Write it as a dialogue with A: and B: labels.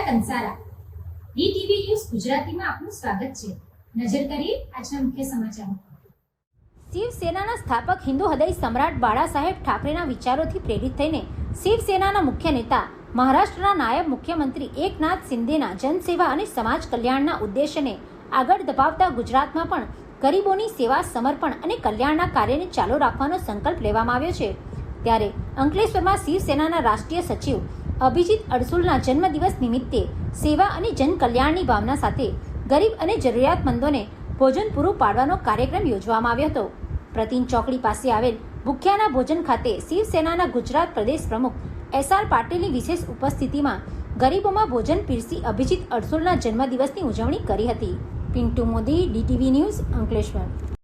A: Kansara DTV news ગુજરાતીમાં આપનું સ્વાગત છે। નજર કરીએ આજના મુખ્ય સમાચારો।
B: શિવસેનાના સ્થાપક હિન્દુ હૃદય સમ્રાટ બાળા સાહેબ ઠાકરેના વિચારોથી પ્રેરિત થઈને શિવસેનાના મુખ્ય નેતા મહારાષ્ટ્રના નાયબ મુખ્યમંત્રી એકનાથ શિંદેના જનસેવા અને સમાજ કલ્યાણના ઉદ્દેશ્યને આગળ ધપાવતા ગુજરાતમાં પણ ગરીબોની સેવા, સમર્પણ અને કલ્યાણના કાર્યને ચાલુ રાખવાનો સંકલ્પ લેવામાં આવ્યો છે। ત્યારે અંકલેશ્વરમાં શિવસેનાના રાષ્ટ્રીય સચિવ અભિજીત અડસુલના જન્મદિવસ નિમિત્તે સેવા અને જનકલ્યાણની ભાવના સાથે ગરીબ અને જરૂરિયાતમંદોને ભોજન પૂરું પાડવાનો કાર્યક્રમ યોજવામાં આવ્યો હતો। પ્રતિન ચોકડી પાસે આવેલ ભૂખ્યાના ભોજન ખાતે શિવસેનાના ગુજરાત પ્રદેશ પ્રમુખ SR પાટીલની વિશેષ ઉપસ્થિતિમાં ગરીબોમાં ભોજન પીરસી અભિજીત અડસુલના જન્મદિવસની ઉજવણી કરી હતી। Pintu Modi, DTV news, Ankleshwar.